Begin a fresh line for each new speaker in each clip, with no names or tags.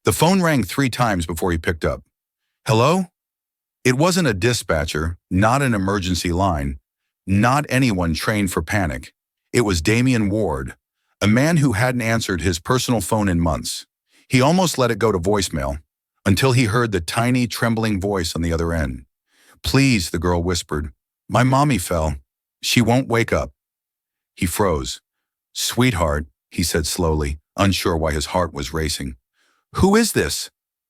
The phone rang 3 times before he picked up. Hello? It wasn't a dispatcher, not an emergency line, not anyone trained for panic. It was Damian Ward, a man who hadn't answered his personal phone in months. He almost let it go to voicemail until he heard the tiny, trembling voice on the other end. Please, the girl whispered. My mommy fell. She won't wake up. He froze. Sweetheart, he said slowly, unsure why his heart was racing. Who is this?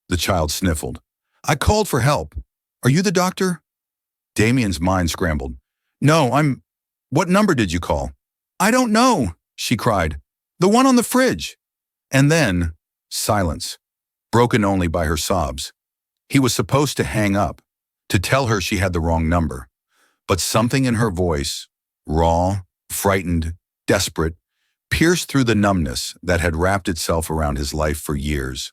The child sniffled. I called for help. Are you the doctor? Damian's mind scrambled. No, What number did you call? I don't know, she cried. The one on the fridge. And then, silence, broken only by her sobs. He was supposed to hang up, to tell her she had the wrong number. But something in her voice, raw, frightened, desperate, pierced through the numbness that had wrapped itself around his life for years.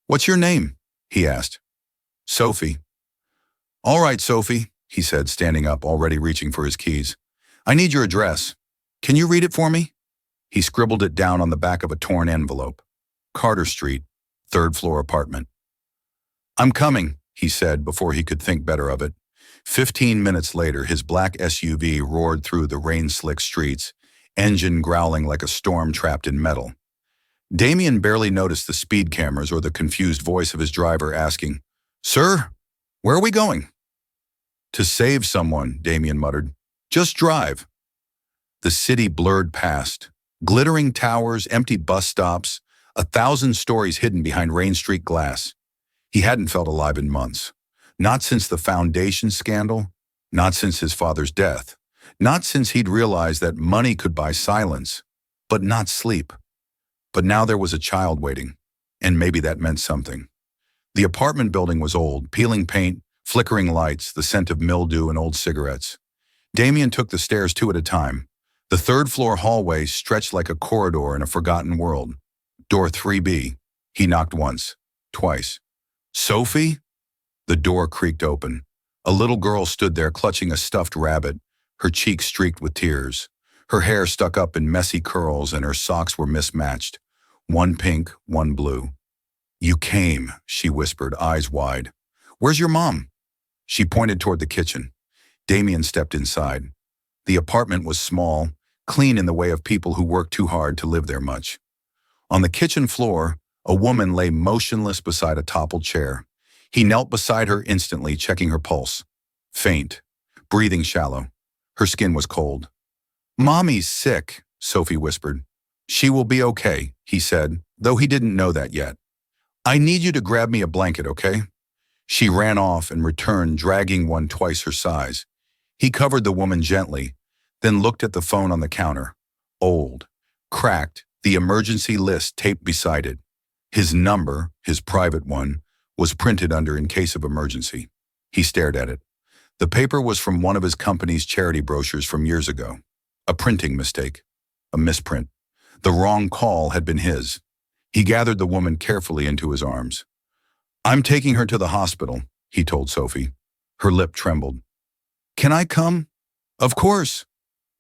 What's your name? He asked. Sophie. All right, Sophie, he said, standing up, already reaching for his keys. I need your address. Can you read it for me? He scribbled it down on the back of a torn envelope. Carter Street, 3rd floor apartment. I'm coming, he said before he could think better of it. 15 minutes later, his black SUV roared through the rain-slick streets, engine growling like a storm trapped in metal. Damian barely noticed the speed cameras or the confused voice of his driver asking, Sir, where are we going? To save someone, Damian muttered. Just drive. The city blurred past. Glittering towers, empty bus stops, 1,000 stories hidden behind rain-streaked glass. He hadn't felt alive in months. Not since the foundation scandal, not since his father's death, not since he'd realized that money could buy silence, but not sleep. But now there was a child waiting, and maybe that meant something. The apartment building was old, peeling paint, flickering lights, the scent of mildew and old cigarettes. Damian took the stairs 2 at a time. The 3rd floor hallway stretched like a corridor in a forgotten world. Door 3B. He knocked once, twice. Sophie? The door creaked open. A little girl stood there clutching a stuffed rabbit, her cheeks streaked with tears. Her hair stuck up in messy curls and her socks were mismatched. One pink, one blue. You came, she whispered, eyes wide. Where's your mom? She pointed toward the kitchen. Damian stepped inside. The apartment was small, clean in the way of people who work too hard to live there much. On the kitchen floor, a woman lay motionless beside a toppled chair. He knelt beside her instantly, checking her pulse. Faint, breathing shallow. Her skin was cold. Mommy's sick, Sophie whispered. She will be okay, he said, though he didn't know that yet. I need you to grab me a blanket, okay? She ran off and returned, dragging one twice her size. He covered the woman gently, then looked at the phone on the counter. Old, cracked, the emergency list taped beside it. His number, his private one, was printed under in case of emergency. He stared at it. The paper was from one of his company's charity brochures from years ago. A printing mistake. A misprint. The wrong call had been his. He gathered the woman carefully into his arms. I'm taking her to the hospital, he told Sophie. Her lip trembled. Can I come? Of course.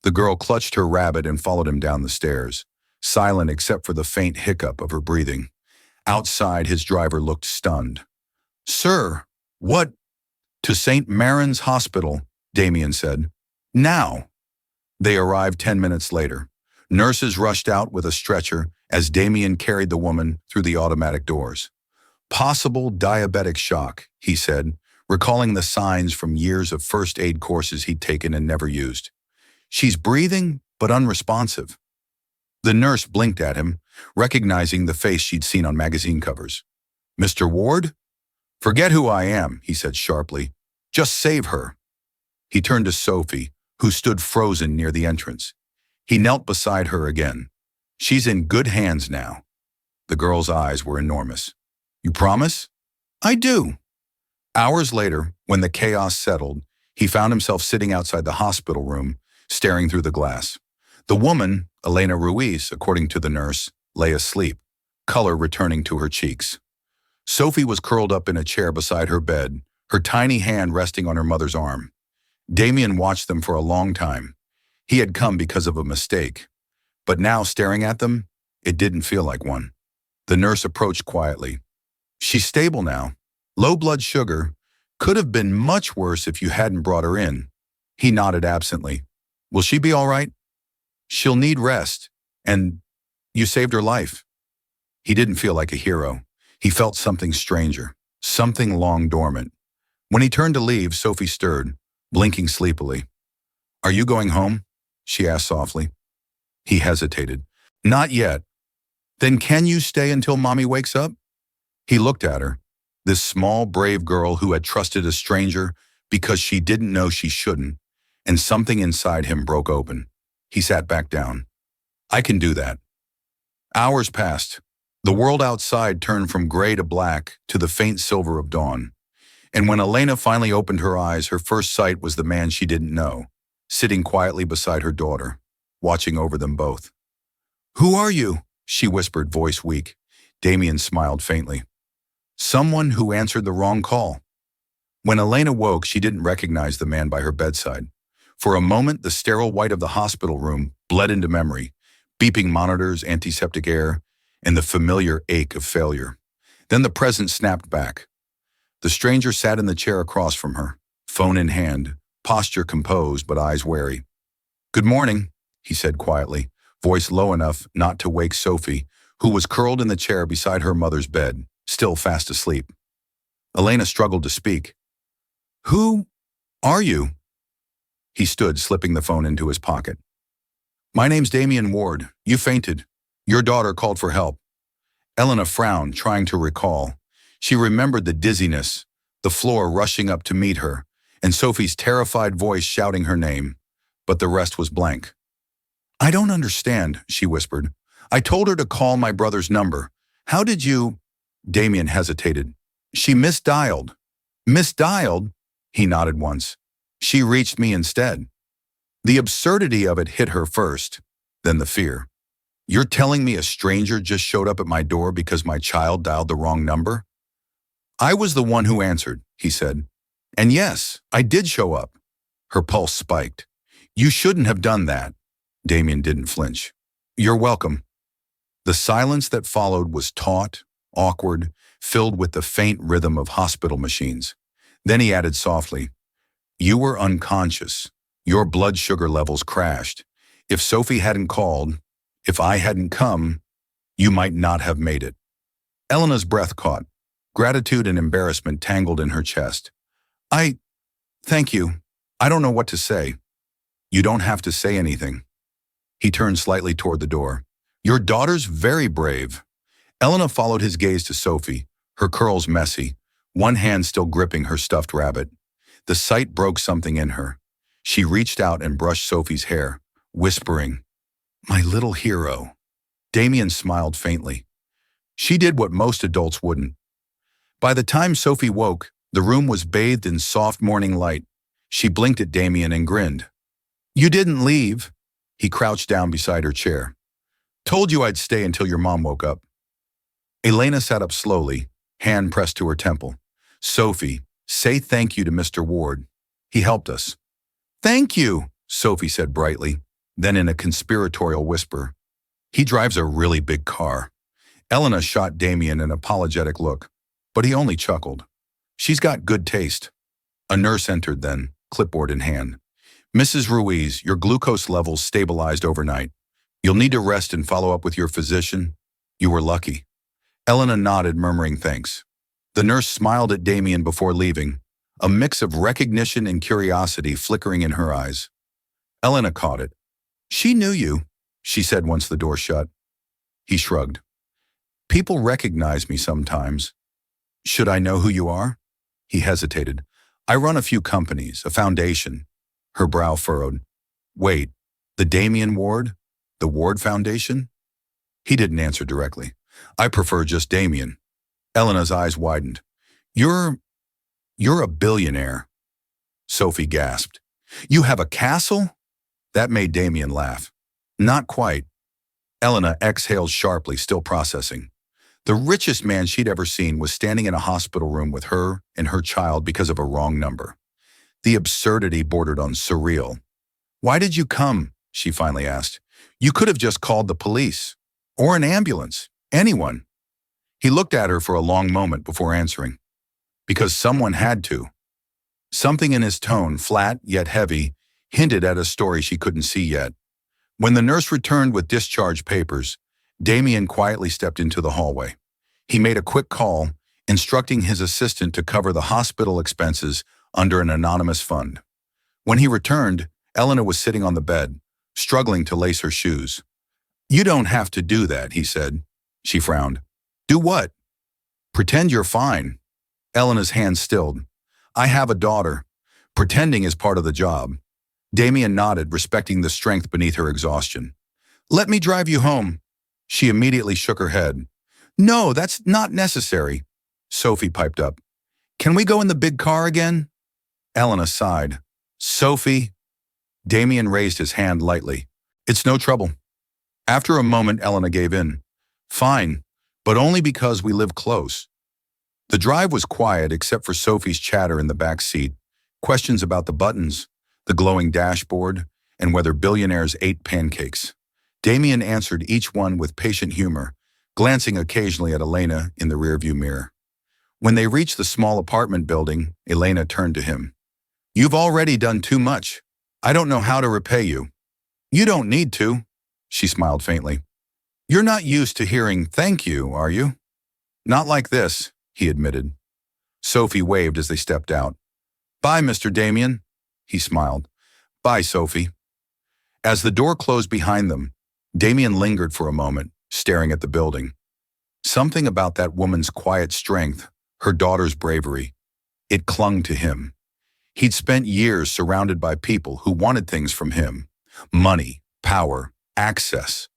The girl clutched her rabbit and followed him down the stairs, silent except for the faint hiccup of her breathing. Outside, his driver looked stunned. Sir, what? To St. Maron's Hospital, Damian said. Now. They arrived 10 minutes later. Nurses rushed out with a stretcher as Damian carried the woman through the automatic doors. Possible diabetic shock, he said, recalling the signs from years of first aid courses he'd taken and never used. She's breathing, but unresponsive. The nurse blinked at him, recognizing the face she'd seen on magazine covers. Mr. Ward? Forget who I am, he said sharply. Just save her. He turned to Sophie, who stood frozen near the entrance. He knelt beside her again. She's in good hands now. The girl's eyes were enormous. You promise? I do. Hours later, when the chaos settled, he found himself sitting outside the hospital room, staring through the glass. The woman, Elena Ruiz, according to the nurse, lay asleep, color returning to her cheeks. Sophie was curled up in a chair beside her bed, her tiny hand resting on her mother's arm. Damian watched them for a long time. He had come because of a mistake. But now, staring at them, it didn't feel like one. The nurse approached quietly. She's stable now. Low blood sugar. Could have been much worse if you hadn't brought her in. He nodded absently. Will she be all right? She'll need rest. And you saved her life. He didn't feel like a hero. He felt something stranger, something long dormant. When he turned to leave, Sophie stirred, blinking sleepily. Are you going home? She asked softly. He hesitated. Not yet. Then can you stay until Mommy wakes up? He looked at her, this small, brave girl who had trusted a stranger because she didn't know she shouldn't, and something inside him broke open. He sat back down. I can do that. Hours passed. The world outside turned from gray to black to the faint silver of dawn. And when Elena finally opened her eyes, her first sight was the man she didn't know, sitting quietly beside her daughter, watching over them both. Who are you? She whispered, voice weak. Damien smiled faintly. Someone who answered the wrong call. When Elena woke, she didn't recognize the man by her bedside. For a moment, the sterile white of the hospital room bled into memory, beeping monitors, antiseptic air, and the familiar ache of failure. Then the present snapped back. The stranger sat in the chair across from her, phone in hand, posture composed but eyes wary. Good morning, he said quietly, voice low enough not to wake Sophie, who was curled in the chair beside her mother's bed, still fast asleep. Elena struggled to speak. Who are you? He stood, slipping the phone into his pocket. My name's Damien Ward. You fainted. Your daughter called for help. Elena frowned, trying to recall. She remembered the dizziness, the floor rushing up to meet her, and Sophie's terrified voice shouting her name, but the rest was blank. I don't understand, she whispered. I told her to call my brother's number. How did you? Damien hesitated. She misdialed. Misdialed? He nodded once. She reached me instead. The absurdity of it hit her first, then the fear. You're telling me a stranger just showed up at my door because my child dialed the wrong number? I was the one who answered, he said. And yes, I did show up. Her pulse spiked. You shouldn't have done that. Damien didn't flinch. You're welcome. The silence that followed was taut, awkward, filled with the faint rhythm of hospital machines. Then he added softly, You were unconscious. Your blood sugar levels crashed. If Sophie hadn't called, if I hadn't come, you might not have made it. Elena's breath caught. Gratitude and embarrassment tangled in her chest. Thank you. I don't know what to say. You don't have to say anything. He turned slightly toward the door. Your daughter's very brave. Elena followed his gaze to Sophie, her curls messy, one hand still gripping her stuffed rabbit. The sight broke something in her. She reached out and brushed Sophie's hair, whispering, My little hero. Damien smiled faintly. She did what most adults wouldn't. By the time Sophie woke, the room was bathed in soft morning light. She blinked at Damien and grinned. You didn't leave. He crouched down beside her chair. Told you I'd stay until your mom woke up. Elena sat up slowly, hand pressed to her temple. Sophie, say thank you to Mr. Ward. He helped us. Thank you, Sophie said brightly, then in a conspiratorial whisper. He drives a really big car. Elena shot Damien an apologetic look, but he only chuckled. She's got good taste. A nurse entered then, clipboard in hand. Mrs. Ruiz, your glucose levels stabilized overnight. You'll need to rest and follow up with your physician. You were lucky. Elena nodded, murmuring thanks. The nurse smiled at Damien before leaving, a mix of recognition and curiosity flickering in her eyes. Elena caught it. She knew you, she said once the door shut. He shrugged. People recognize me sometimes. Should I know who you are? He hesitated. I run a few companies, a foundation. Her brow furrowed. Wait, the Damien Ward? The Ward Foundation? He didn't answer directly. I prefer just Damien. Elena's eyes widened. You're a billionaire. Sophie gasped. You have a castle? That made Damien laugh. Not quite. Elena exhaled sharply, still processing. The richest man she'd ever seen was standing in a hospital room with her and her child because of a wrong number. The absurdity bordered on surreal. Why did you come? She finally asked. You could have just called the police. Or an ambulance. Anyone. He looked at her for a long moment before answering. Because someone had to. Something in his tone, flat yet heavy, hinted at a story she couldn't see yet. When the nurse returned with discharge papers, Damien quietly stepped into the hallway. He made a quick call, instructing his assistant to cover the hospital expenses under an anonymous fund. When he returned, Elena was sitting on the bed, struggling to lace her shoes. "You don't have to do that," he said. She frowned. "Do what?" "Pretend you're fine." Elena's hand stilled. "I have a daughter. Pretending is part of the job." Damien nodded, respecting the strength beneath her exhaustion. "Let me drive you home." She immediately shook her head. "No, that's not necessary." Sophie piped up. "Can we go in the big car again?" Elena sighed. "Sophie." Damien raised his hand lightly. "It's no trouble." After a moment, Elena gave in. "Fine, but only because we live close." The drive was quiet except for Sophie's chatter in the back seat, questions about the buttons, the glowing dashboard, and whether billionaires ate pancakes. Damien answered each one with patient humor, glancing occasionally at Elena in the rearview mirror. When they reached the small apartment building, Elena turned to him. "You've already done too much. I don't know how to repay you." "You don't need to," she smiled faintly. "You're not used to hearing thank you, are you?" "Not like this," he admitted. Sophie waved as they stepped out. "Bye, Mr. Damien." He smiled. "Bye, Sophie." As the door closed behind them, Damien lingered for a moment, staring at the building. Something about that woman's quiet strength, her daughter's bravery, it clung to him. He'd spent years surrounded by people who wanted things from him: money, power, access.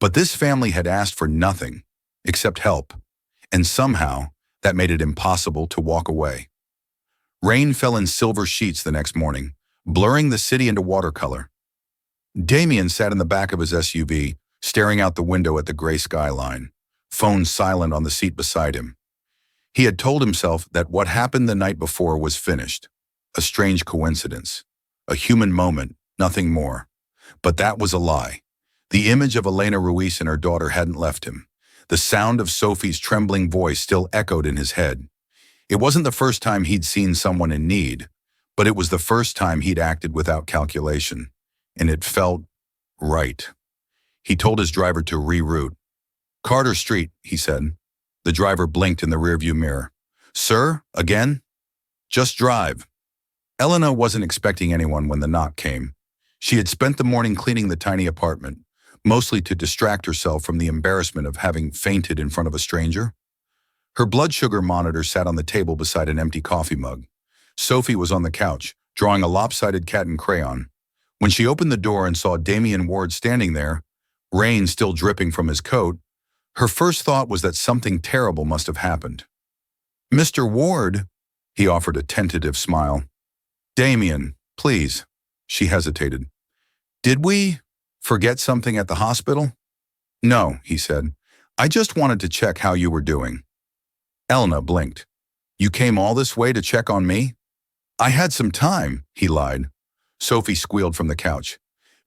But this family had asked for nothing except help, and somehow that made it impossible to walk away. Rain fell in silver sheets the next morning, blurring the city into watercolor. Damien sat in the back of his SUV, staring out the window at the gray skyline, phone silent on the seat beside him. He had told himself that what happened the night before was finished, a strange coincidence, a human moment, nothing more. But that was a lie. The image of Elena Ruiz and her daughter hadn't left him. The sound of Sophie's trembling voice still echoed in his head. It wasn't the first time he'd seen someone in need, but it was the first time he'd acted without calculation, and it felt right. He told his driver to reroute. "Carter Street," he said. The driver blinked in the rearview mirror. "Sir, again?" "Just drive." Elena wasn't expecting anyone when the knock came. She had spent the morning cleaning the tiny apartment, mostly to distract herself from the embarrassment of having fainted in front of a stranger. Her blood sugar monitor sat on the table beside an empty coffee mug. Sophie was on the couch, drawing a lopsided cat in crayon. When she opened the door and saw Damien Ward standing there, rain still dripping from his coat, her first thought was that something terrible must have happened. "Mr. Ward," he offered a tentative smile. "Damien, please." She hesitated. "Did we forget something at the hospital?" "No," he said. "I just wanted to check how you were doing." Elena blinked. "You came all this way to check on me?" "I had some time," he lied. Sophie squealed from the couch.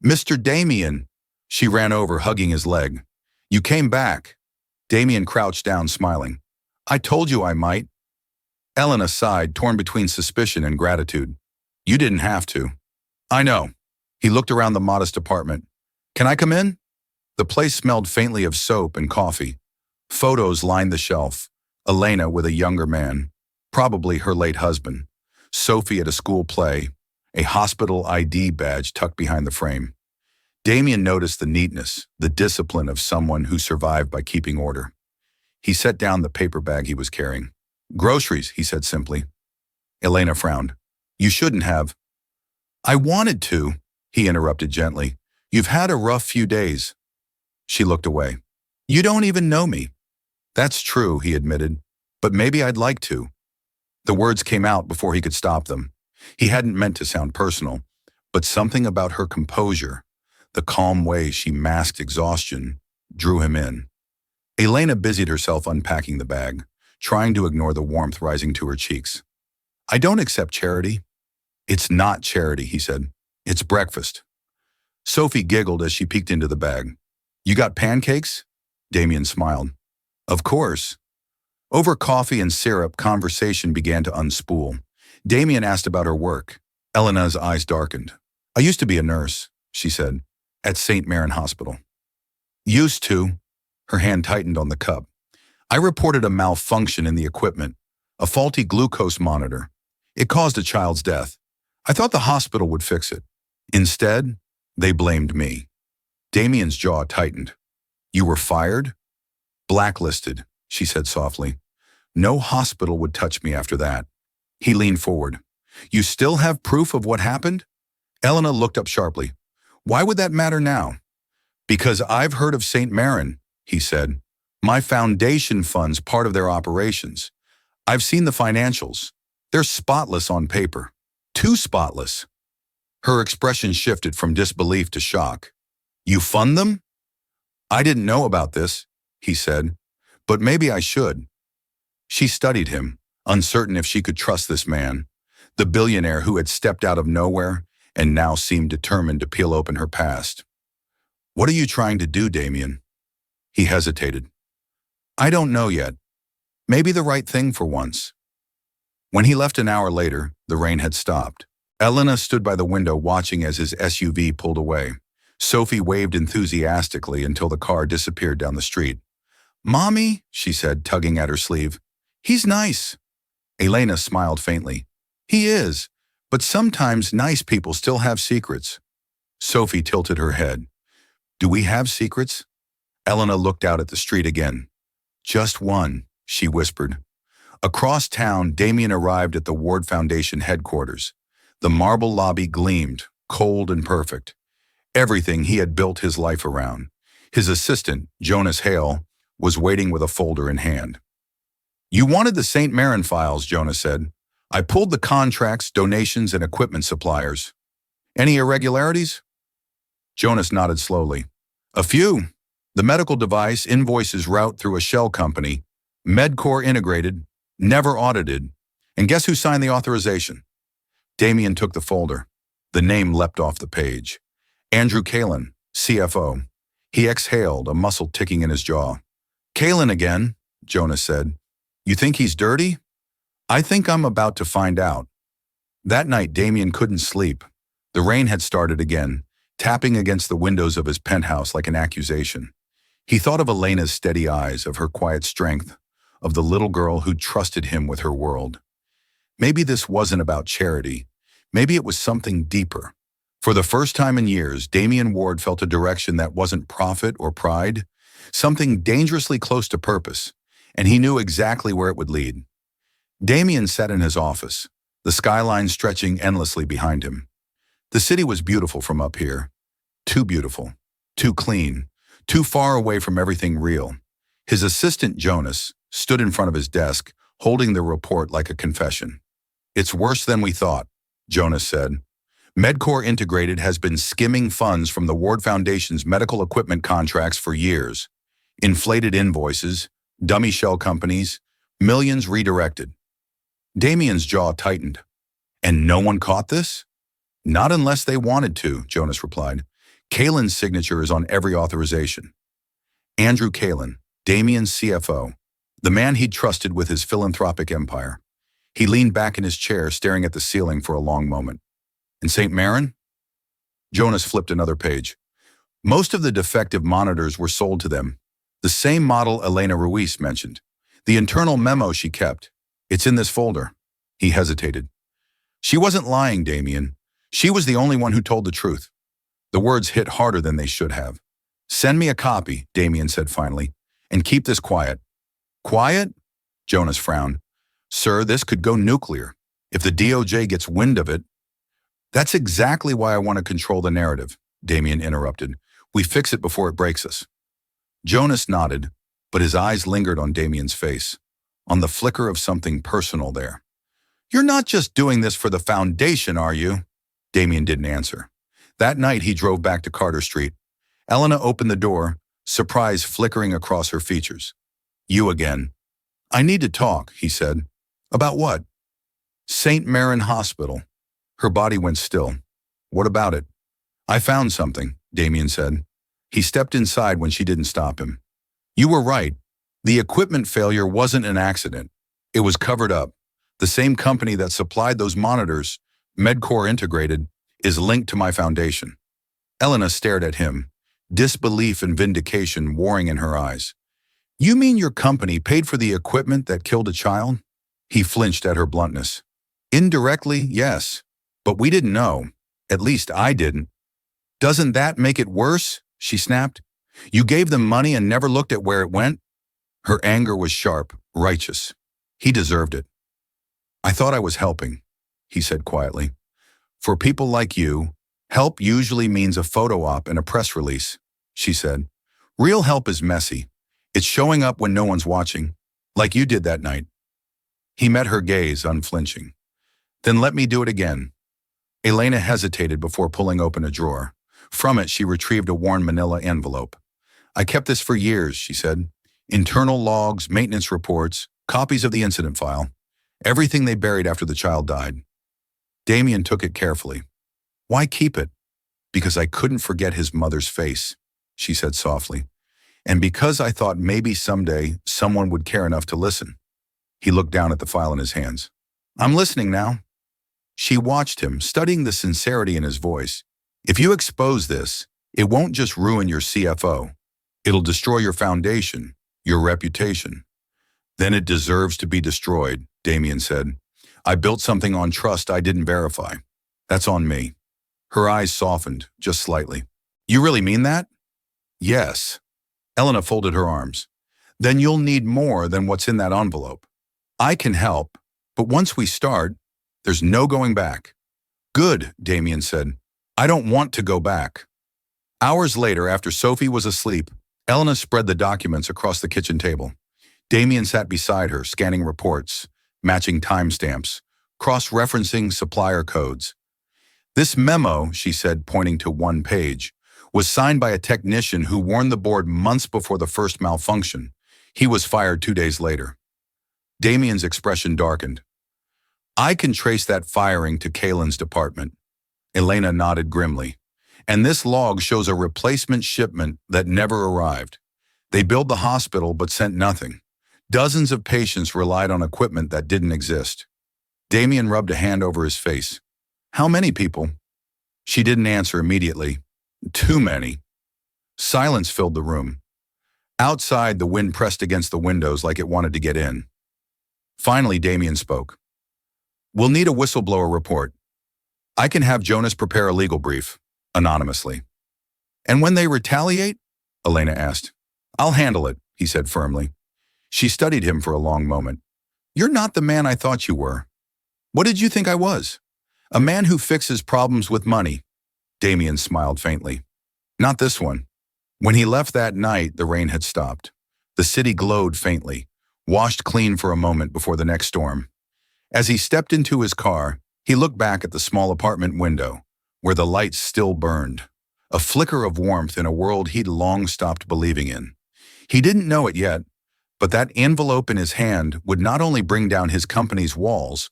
"Mr. Damien." She ran over, hugging his leg. "You came back." Damien crouched down, smiling. "I told you I might." Elena sighed, torn between suspicion and gratitude. "You didn't have to." "I know." He looked around the modest apartment. "Can I come in?" The place smelled faintly of soap and coffee. Photos lined the shelf. Elena with a younger man, probably her late husband. Sophie at a school play, a hospital ID badge tucked behind the frame. Damien noticed the neatness, the discipline of someone who survived by keeping order. He set down the paper bag he was carrying. "Groceries," he said simply. Elena frowned. "You shouldn't have." "I wanted to," he interrupted gently. "You've had a rough few days." She looked away. "You don't even know me." "That's true," he admitted, "but maybe I'd like to." The words came out before he could stop them. He hadn't meant to sound personal, but something about her composure, the calm way she masked exhaustion, drew him in. Elena busied herself unpacking the bag, trying to ignore the warmth rising to her cheeks. "I don't accept charity." "It's not charity," he said. "It's breakfast." Sophie giggled as she peeked into the bag. "You got pancakes?" Damien smiled. "Of course." Over coffee and syrup, conversation began to unspool. Damien asked about her work. Elena's eyes darkened. I used to be a nurse, she said, at St. Marin Hospital. Used to. Her hand tightened on the cup. I reported a malfunction in the equipment, a faulty glucose monitor. It caused a child's death. I thought the hospital would fix it. Instead, they blamed me. Damien's jaw tightened. You were fired? Blacklisted, she said softly. No hospital would touch me after that. He leaned forward. You still have proof of what happened? Elena looked up sharply. Why would that matter now? Because I've heard of St. Marin, he said. My foundation funds part of their operations. I've seen the financials. They're spotless on paper. Too spotless. Her expression shifted from disbelief to shock. You fund them? I didn't know about this, he said, but maybe I should. She studied him, uncertain if she could trust this man, the billionaire who had stepped out of nowhere and now seemed determined to peel open her past. What are you trying to do, Damien? He hesitated. I don't know yet. Maybe the right thing for once. When he left an hour later, the rain had stopped. Elena stood by the window watching as his SUV pulled away. Sophie waved enthusiastically until the car disappeared down the street. Mommy, she said, tugging at her sleeve. He's nice. Elena smiled faintly. He is, but sometimes nice people still have secrets. Sophie tilted her head. Do we have secrets? Elena looked out at the street again. Just one, she whispered. Across town, Damien arrived at the Ward Foundation headquarters. The marble lobby gleamed, cold and perfect. Everything he had built his life around. His assistant, Jonas Hale, was waiting with a folder in hand. You wanted the St. Marin files, Jonas said. I pulled the contracts, donations, and equipment suppliers. Any irregularities? Jonas nodded slowly. A few. The medical device invoices route through a shell company, Medcore integrated, never audited. And guess who signed the authorization? Damien took the folder. The name leapt off the page. Andrew Kalin, CFO. He exhaled, a muscle ticking in his jaw. Kalin again, Jonas said. You think he's dirty? I think I'm about to find out. That night, Damien couldn't sleep. The rain had started again, tapping against the windows of his penthouse like an accusation. He thought of Elena's steady eyes, of her quiet strength, of the little girl who trusted him with her world. Maybe this wasn't about charity. Maybe it was something deeper. For the first time in years, Damien Ward felt a direction that wasn't profit or pride, something dangerously close to purpose, and he knew exactly where it would lead. Damien sat in his office, the skyline stretching endlessly behind him. The city was beautiful from up here. Too beautiful, too clean, too far away from everything real. His assistant, Jonas, stood in front of his desk, holding the report like a confession. It's worse than we thought, Jonas said. Medcore Integrated has been skimming funds from the Ward Foundation's medical equipment contracts for years. Inflated invoices, dummy shell companies, millions redirected. Damien's jaw tightened. And no one caught this? Not unless they wanted to, Jonas replied. Kalin's signature is on every authorization. Andrew Kalin, Damien's CFO, the man he'd trusted with his philanthropic empire. He leaned back in his chair, staring at the ceiling for a long moment. In St. Marin? Jonas flipped another page. Most of the defective monitors were sold to them. The same model Elena Ruiz mentioned. The internal memo she kept. It's in this folder. He hesitated. She wasn't lying, Damien. She was the only one who told the truth. The words hit harder than they should have. Send me a copy, Damien said finally, and keep this quiet. Quiet? Jonas frowned. Sir, this could go nuclear. If the DOJ gets wind of it. That's exactly why I want to control the narrative, Damien interrupted. We fix it before it breaks us. Jonas nodded, but his eyes lingered on Damien's face, on the flicker of something personal there. You're not just doing this for the foundation, are you? Damien didn't answer. That night he drove back to Carter Street. Elena opened the door, surprise flickering across her features. You again. I need to talk, he said. About what? St. Marin Hospital. Her body went still. What about it? I found something, Damien said. He stepped inside when she didn't stop him. You were right. The equipment failure wasn't an accident. It was covered up. The same company that supplied those monitors, Medcore Integrated, is linked to my foundation. Elena stared at him, disbelief and vindication warring in her eyes. You mean your company paid for the equipment that killed a child? He flinched at her bluntness. Indirectly, yes. But we didn't know. At least I didn't. Doesn't that make it worse? She snapped. You gave them money and never looked at where it went? Her anger was sharp, righteous. He deserved it. I thought I was helping, he said quietly. For people like you, help usually means a photo op and a press release, she said. Real help is messy. It's showing up when no one's watching, like you did that night. He met her gaze, unflinching. Then let me do it again. Elena hesitated before pulling open a drawer. From it, she retrieved a worn manila envelope. I kept this for years, she said. Internal logs, maintenance reports, copies of the incident file. Everything they buried after the child died. Damien took it carefully. Why keep it? Because I couldn't forget his mother's face, she said softly. And because I thought maybe someday someone would care enough to listen. He looked down at the file in his hands. I'm listening now. She watched him, studying the sincerity in his voice. If you expose this, it won't just ruin your CFO. It'll destroy your foundation, your reputation. Then it deserves to be destroyed, Damien said. I built something on trust I didn't verify. That's on me. Her eyes softened, just slightly. You really mean that? Yes. Elena folded her arms. Then you'll need more than what's in that envelope. I can help, but once we start, there's no going back. Good, Damien said. I don't want to go back. Hours later, after Sophie was asleep, Elena spread the documents across the kitchen table. Damien sat beside her, scanning reports, matching timestamps, cross-referencing supplier codes. This memo, she said, pointing to one page, was signed by a technician who warned the board months before the first malfunction. He was fired 2 days later. Damien's expression darkened. I can trace that firing to Kalen's department. Elena nodded grimly. And this log shows a replacement shipment that never arrived. They built the hospital but sent nothing. Dozens of patients relied on equipment that didn't exist. Damien rubbed a hand over his face. How many people? She didn't answer immediately. Too many. Silence filled the room. Outside, the wind pressed against the windows like it wanted to get in. Finally, Damien spoke. We'll need a whistleblower report. I can have Jonas prepare a legal brief, anonymously. And when they retaliate? Elena asked. I'll handle it, he said firmly. She studied him for a long moment. You're not the man I thought you were. What did you think I was? A man who fixes problems with money. Damien smiled faintly. Not this one. When he left that night, the rain had stopped. The city glowed faintly, washed clean for a moment before the next storm. As he stepped into his car, he looked back at the small apartment window, where the lights still burned, a flicker of warmth in a world he'd long stopped believing in. He didn't know it yet, but that envelope in his hand would not only bring down his company's walls,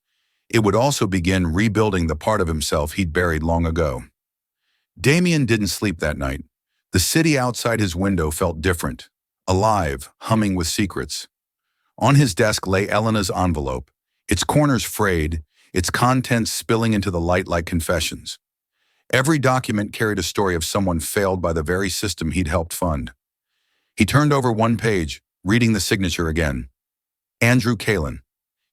it would also begin rebuilding the part of himself he'd buried long ago. Damien didn't sleep that night. The city outside his window felt different, alive, humming with secrets. On his desk lay Elena's envelope, its corners frayed, its contents spilling into the light like confessions. Every document carried a story of someone failed by the very system he'd helped fund. He turned over one page, reading the signature again. Andrew Kalen.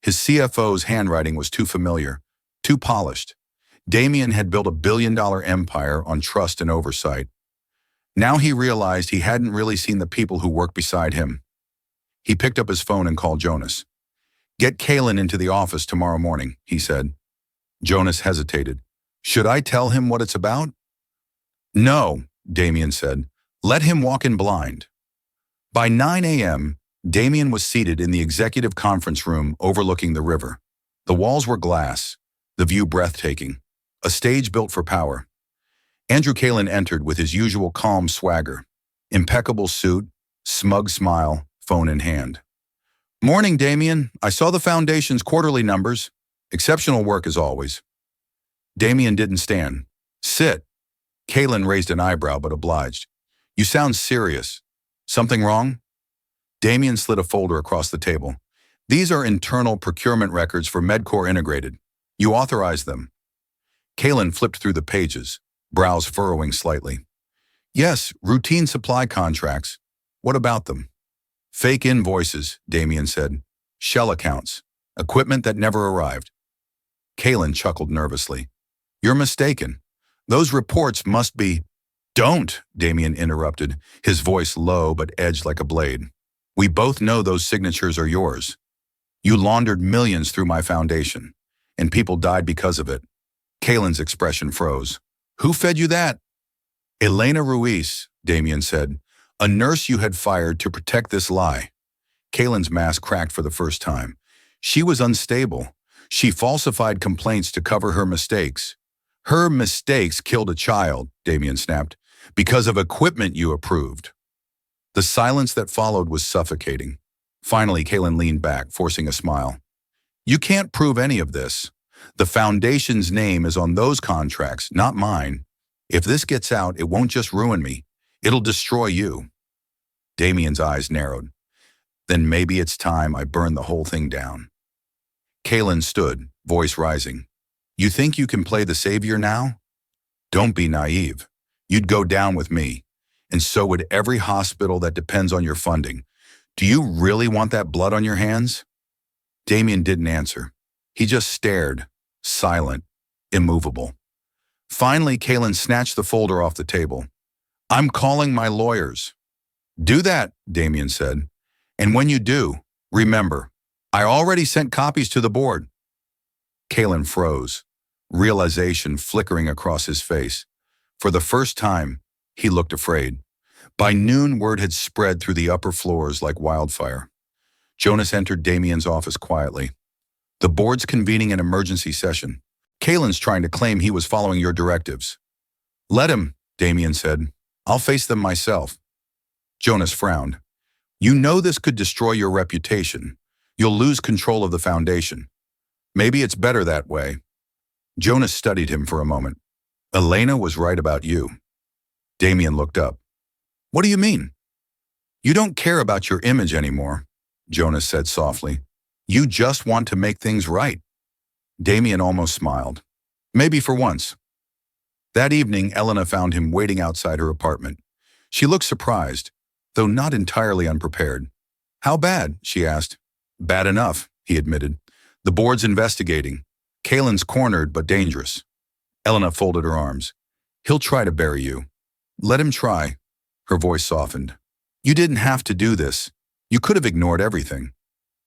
His CFO's handwriting was too familiar, too polished. Damien had built a billion-dollar empire on trust and oversight. Now he realized he hadn't really seen the people who worked beside him. He picked up his phone and called Jonas. Get Kalen into the office tomorrow morning, he said. Jonas hesitated. Should I tell him what it's about? No, Damien said. Let him walk in blind. By 9 a.m., Damien was seated in the executive conference room overlooking the river. The walls were glass, the view breathtaking, a stage built for power. Andrew Kalen entered with his usual calm swagger, impeccable suit, smug smile, phone in hand. Morning, Damien. I saw the foundation's quarterly numbers. Exceptional work as always. Damien didn't stand. Sit. Kalen raised an eyebrow but obliged. You sound serious. Something wrong? Damien slid a folder across the table. These are internal procurement records for Medcore Integrated. You authorized them. Kalen flipped through the pages, brows furrowing slightly. Yes, routine supply contracts. What about them? Fake invoices, Damien said. Shell accounts. Equipment that never arrived. Kalen chuckled nervously. You're mistaken. Those reports must be— Don't, Damien interrupted, his voice low but edged like a blade. We both know those signatures are yours. You laundered millions through my foundation, and people died because of it. Kalen's expression froze. Who fed you that? Elena Ruiz, Damien said, a nurse you had fired to protect this lie. Kalen's mask cracked for the first time. She was unstable. She falsified complaints to cover her mistakes. Her mistakes killed a child, Damien snapped, because of equipment you approved. The silence that followed was suffocating. Finally, Kalen leaned back, forcing a smile. You can't prove any of this. The foundation's name is on those contracts, not mine. If this gets out, it won't just ruin me. It'll destroy you. Damien's eyes narrowed. Then maybe it's time I burn the whole thing down. Kalen stood, voice rising. You think you can play the savior now? Don't be naive. You'd go down with me, and so would every hospital that depends on your funding. Do you really want that blood on your hands? Damien didn't answer. He just stared, silent, immovable. Finally, Kalen snatched the folder off the table. I'm calling my lawyers. Do that, Damien said. And when you do, remember, I already sent copies to the board. Kalen froze, realization flickering across his face. For the first time, he looked afraid. By noon, word had spread through the upper floors like wildfire. Jonas entered Damien's office quietly. The board's convening an emergency session. Kalen's trying to claim he was following your directives. Let him, Damien said. I'll face them myself. Jonas frowned. You know this could destroy your reputation. You'll lose control of the foundation. Maybe it's better that way. Jonas studied him for a moment. Elena was right about you. Damien looked up. What do you mean? You don't care about your image anymore, Jonas said softly. You just want to make things right. Damien almost smiled. Maybe for once. That evening, Elena found him waiting outside her apartment. She looked surprised, though not entirely unprepared. How bad? She asked. Bad enough, he admitted. The board's investigating. Kalen's cornered but dangerous. Elena folded her arms. He'll try to bury you. Let him try. Her voice softened. You didn't have to do this. You could have ignored everything.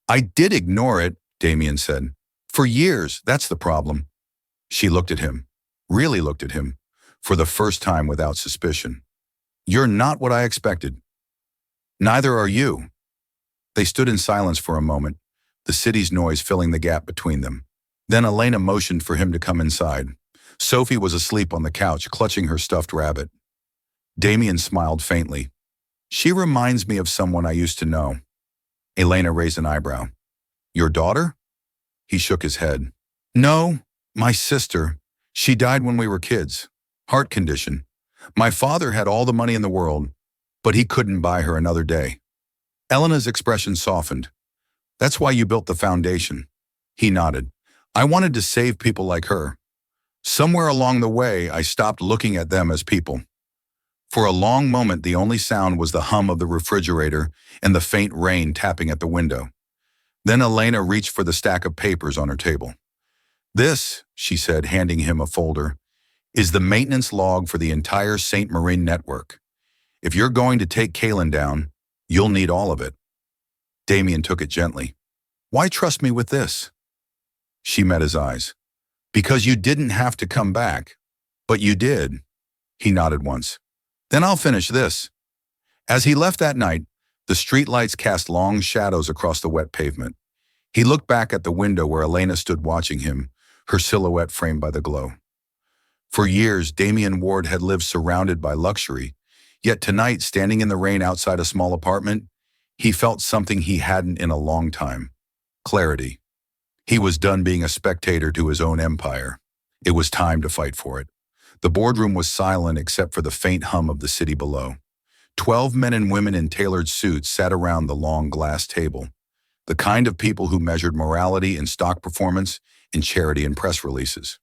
I did ignore it, Damien said. For years, that's the problem. She looked at him, really looked at him, for the first time without suspicion. You're not what I expected. Neither are you. They stood in silence for a moment, the city's noise filling the gap between them. Then Elena motioned for him to come inside. Sophie was asleep on the couch, clutching her stuffed rabbit. Damien smiled faintly. She reminds me of someone I used to know. Elena raised an eyebrow. Your daughter? He shook his head. No, my sister. She died when we were kids. Heart condition. My father had all the money in the world, but he couldn't buy her another day. Elena's expression softened. That's why you built the foundation. He nodded. I wanted to save people like her. Somewhere along the way, I stopped looking at them as people. For a long moment, the only sound was the hum of the refrigerator and the faint rain tapping at the window. Then Elena reached for the stack of papers on her table. This, she said, handing him a folder, is the maintenance log for the entire St. Marine network. If you're going to take Kalen down, you'll need all of it. Damien took it gently. Why trust me with this? She met his eyes. Because you didn't have to come back. But you did. He nodded once. Then I'll finish this. As he left that night, the streetlights cast long shadows across the wet pavement. He looked back at the window where Elena stood watching him, her silhouette framed by the glow. For years, Damien Ward had lived surrounded by luxury, yet tonight, standing in the rain outside a small apartment, he felt something he hadn't in a long time. Clarity. He was done being a spectator to his own empire. It was time to fight for it. The boardroom was silent except for the faint hum of the city below. 12 men and women in tailored suits sat around the long glass table, the kind of people who measured morality in stock performance and charity in press releases.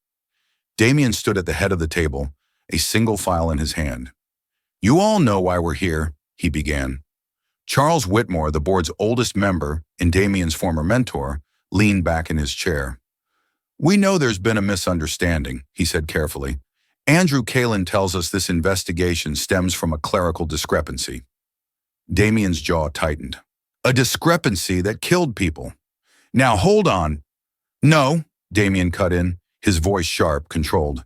Damien stood at the head of the table, a single file in his hand. "You all know why we're here," he began. Charles Whitmore, the board's oldest member and Damien's former mentor, leaned back in his chair. "We know there's been a misunderstanding," he said carefully. "Andrew Kalin tells us this investigation stems from a clerical discrepancy." Damien's jaw tightened. "A discrepancy that killed people. Now hold on." "No," Damien cut in, his voice sharp, controlled.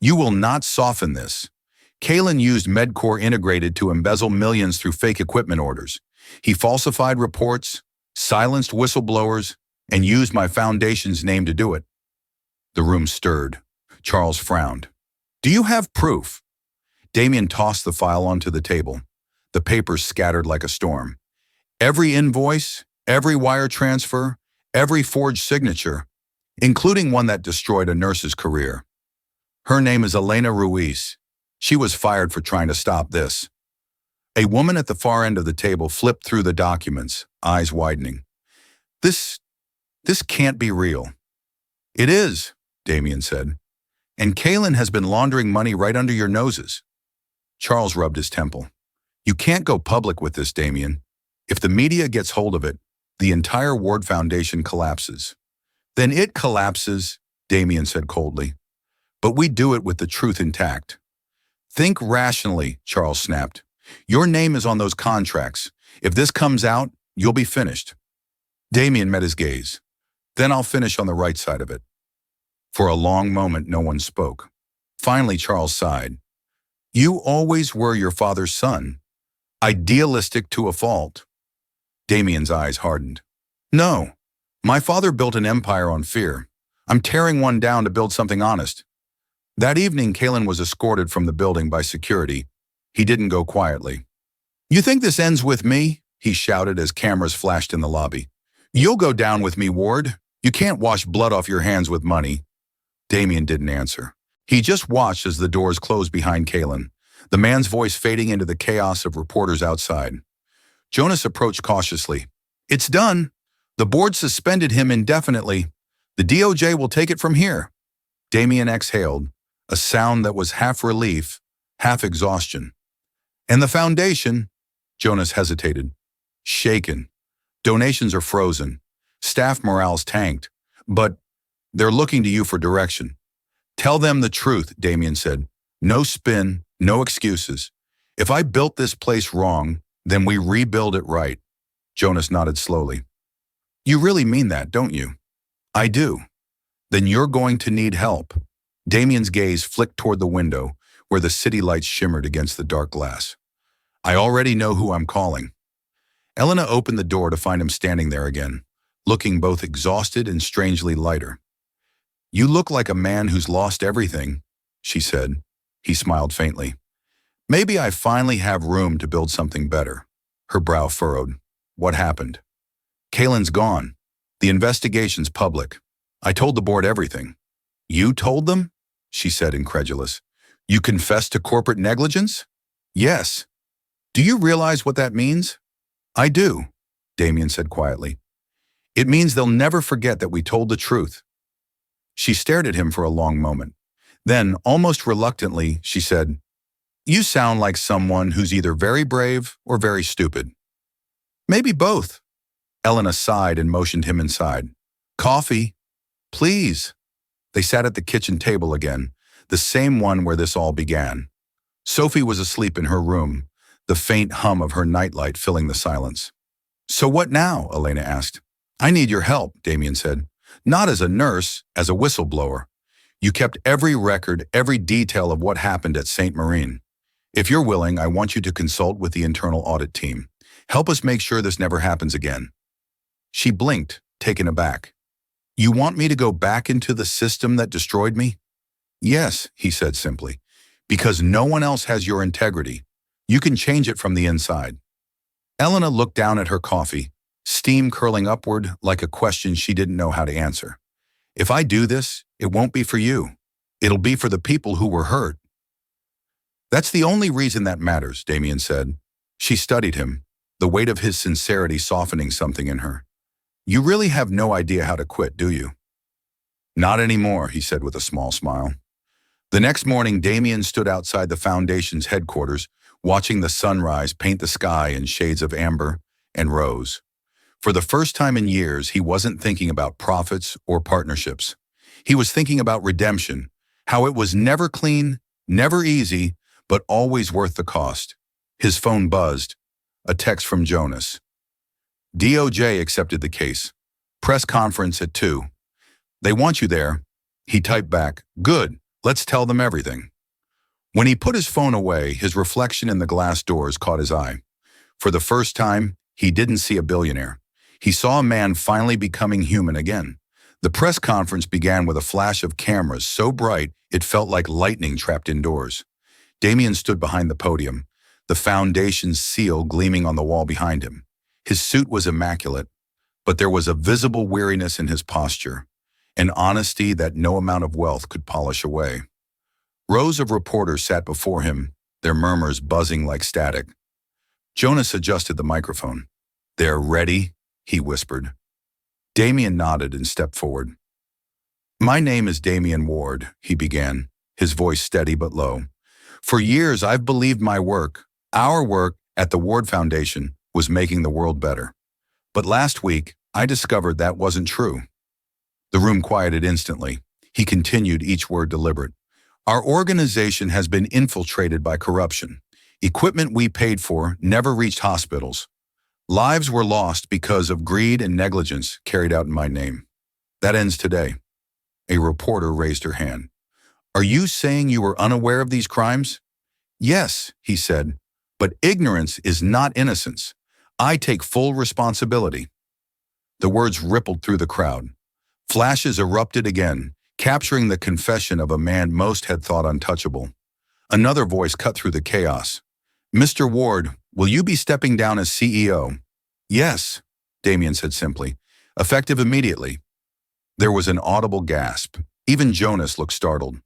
"You will not soften this. Kalin used MedCore Integrated to embezzle millions through fake equipment orders. He falsified reports, silenced whistleblowers, and used my foundation's name to do it." The room stirred. Charles frowned. "Do you have proof?" Damien tossed the file onto the table. The papers scattered like a storm. Every invoice, every wire transfer, every forged signature, including one that destroyed a nurse's career. "Her name is Elena Ruiz. She was fired for trying to stop this." A woman at the far end of the table flipped through the documents, eyes widening. This can't be real." "It is," Damien said. "And Kalin has been laundering money right under your noses." Charles rubbed his temple. "You can't go public with this, Damien. If the media gets hold of it, the entire Ward Foundation collapses." "Then it collapses," Damien said coldly. "But we do it with the truth intact." "Think rationally," Charles snapped. "Your name is on those contracts. If this comes out, you'll be finished." Damien met his gaze. "Then I'll finish on the right side of it." For a long moment, no one spoke. Finally, Charles sighed. "You always were your father's son. Idealistic to a fault." Damien's eyes hardened. "No, my father built an empire on fear. I'm tearing one down to build something honest." That evening, Kalin was escorted from the building by security. He didn't go quietly. "You think this ends with me?" he shouted as cameras flashed in the lobby. "You'll go down with me, Ward. You can't wash blood off your hands with money." Damien didn't answer. He just watched as the doors closed behind Kalin, the man's voice fading into the chaos of reporters outside. Jonas approached cautiously. "It's done. The board suspended him indefinitely. The DOJ will take it from here." Damien exhaled, a sound that was half relief, half exhaustion. "And the foundation?" Jonas hesitated. "Shaken. Donations are frozen. Staff morale's tanked. But they're looking to you for direction." "Tell them the truth," Damien said. "No spin, no excuses. If I built this place wrong, then we rebuild it right." Jonas nodded slowly. "You really mean that, don't you?" "I do." "Then you're going to need help." Damien's gaze flicked toward the window, where the city lights shimmered against the dark glass. "I already know who I'm calling." Elena opened the door to find him standing there again, looking both exhausted and strangely lighter. "You look like a man who's lost everything," she said. He smiled faintly. "Maybe I finally have room to build something better." Her brow furrowed. "What happened?" "Kalin's gone. The investigation's public. I told the board everything." "You told them?" she said, incredulous. "You confessed to corporate negligence?" "Yes." "Do you realize what that means?" "I do," Damien said quietly. "It means they'll never forget that we told the truth." She stared at him for a long moment. Then, almost reluctantly, she said, "You sound like someone who's either very brave or very stupid." "Maybe both." Elena sighed and motioned him inside. "Coffee?" "Please." They sat at the kitchen table again, the same one where this all began. Sophie was asleep in her room, the faint hum of her nightlight filling the silence. "So what now?" Elena asked. "I need your help," Damien said. "Not as a nurse, as a whistleblower. You kept every record, every detail of what happened at St. Marine. If you're willing, I want you to consult with the internal audit team. Help us make sure this never happens again." She blinked, taken aback. "You want me to go back into the system that destroyed me?" "Yes," he said simply, "because no one else has your integrity. You can change it from the inside." Elena looked down at her coffee, steam curling upward like a question she didn't know how to answer. "If I do this, it won't be for you. It'll be for the people who were hurt." "That's the only reason that matters," Damien said. She studied him, the weight of his sincerity softening something in her. You really have no idea how to quit, do you? Not anymore, he said with a small smile. The next morning, Damien stood outside the Foundation's headquarters, watching the sunrise paint the sky in shades of amber and rose. For the first time in years, he wasn't thinking about profits or partnerships. He was thinking about redemption, how it was never clean, never easy, but always worth the cost. His phone buzzed. A text from Jonas. DOJ accepted the case. Press conference at 2. They want you there. He typed back, good, let's tell them everything. When he put his phone away, his reflection in the glass doors caught his eye. For the first time, he didn't see a billionaire. He saw a man finally becoming human again. The press conference began with a flash of cameras so bright it felt like lightning trapped indoors. Damien stood behind the podium, the Foundation's seal gleaming on the wall behind him. His suit was immaculate, but there was a visible weariness in his posture, an honesty that no amount of wealth could polish away. Rows of reporters sat before him, their murmurs buzzing like static. Jonas adjusted the microphone. They're ready, he whispered. Damien nodded and stepped forward. My name is Damien Ward, he began, his voice steady but low. For years, I've believed my work, our work at the Ward Foundation, was making the world better. But last week, I discovered that wasn't true. The room quieted instantly. He continued, each word deliberate. Our organization has been infiltrated by corruption. Equipment we paid for never reached hospitals. Lives were lost because of greed and negligence carried out in my name. That ends today. A reporter raised her hand. Are you saying you were unaware of these crimes? Yes, he said, but ignorance is not innocence. I take full responsibility. The words rippled through the crowd. Flashes erupted again, capturing the confession of a man most had thought untouchable. Another voice cut through the chaos. Mr. Ward, will you be stepping down as CEO? Yes, Damien said simply, effective immediately. There was an audible gasp. Even Jonas looked startled.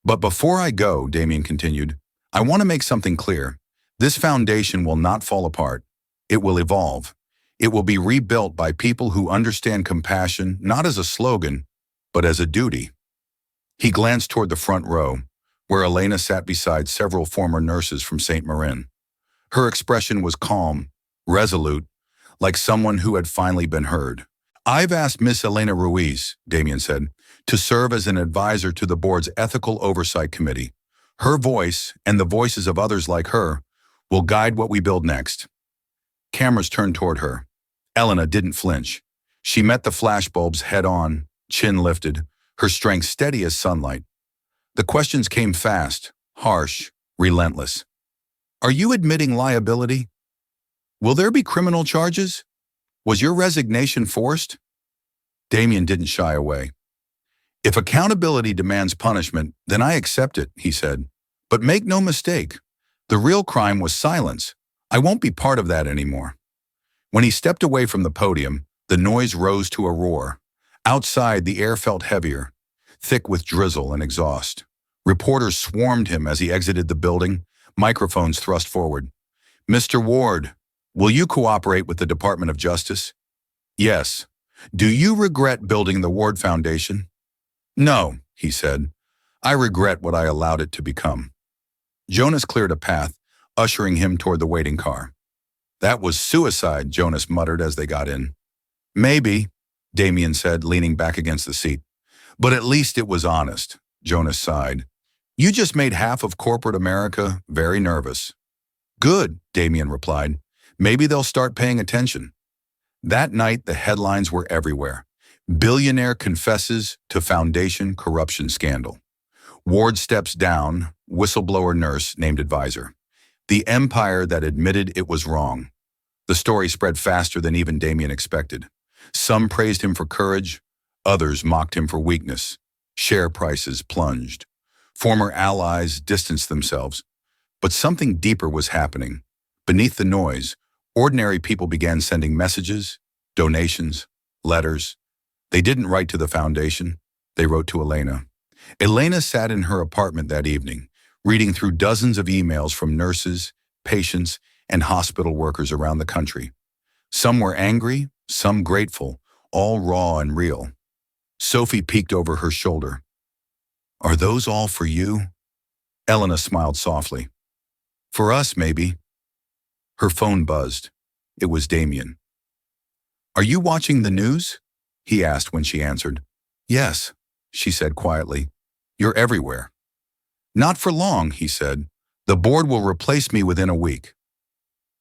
But before I go, Damien continued, I want to make something clear. This foundation will not fall apart. It will evolve. It will be rebuilt by people who understand compassion not as a slogan, but as a duty. He glanced toward the front row, where Elena sat beside several former nurses from St. Marin. Her expression was calm, resolute, like someone who had finally been heard. I've asked Miss Elena Ruiz, Damien said, to serve as an advisor to the board's Ethical Oversight Committee. Her voice, and the voices of others like her, will guide what we build next. Cameras turned toward her. Elena didn't flinch. She met the flashbulbs head-on, chin lifted, her strength steady as sunlight. The questions came fast, harsh, relentless. Are you admitting liability? Will there be criminal charges? Was your resignation forced? Damien didn't shy away. If accountability demands punishment, then I accept it, he said. But make no mistake, the real crime was silence. I won't be part of that anymore. When he stepped away from the podium, the noise rose to a roar. Outside, the air felt heavier, thick with drizzle and exhaust. Reporters swarmed him as he exited the building, microphones thrust forward. Mr. Ward, will you cooperate with the Department of Justice? Yes. Do you regret building the Ward Foundation? No, he said. I regret what I allowed it to become. Jonas cleared a path, ushering him toward the waiting car. That was suicide, Jonas muttered as they got in. Maybe, Damien said, leaning back against the seat. But at least it was honest, Jonas sighed. You just made half of corporate America very nervous. Good, Damien replied. Maybe they'll start paying attention. That night, the headlines were everywhere. Billionaire confesses to Foundation corruption scandal. Ward steps down, whistleblower nurse named advisor. The empire that admitted it was wrong. The story spread faster than even Damien expected. Some praised him for courage, others mocked him for weakness. Share prices plunged. Former allies distanced themselves. But something deeper was happening. Beneath the noise, ordinary people began sending messages, donations, letters. They didn't write to the foundation. They wrote to Elena. Elena sat in her apartment that evening, reading through dozens of emails from nurses, patients, and hospital workers around the country. Some were angry, some grateful, all raw and real. Sophie peeked over her shoulder. "Are those all for you?" Elena smiled softly. "For us, maybe." Her phone buzzed. It was Damien. "Are you watching the news?" he asked when she answered. "Yes," she said quietly. "You're everywhere." "Not for long," he said. "The board will replace me within a week."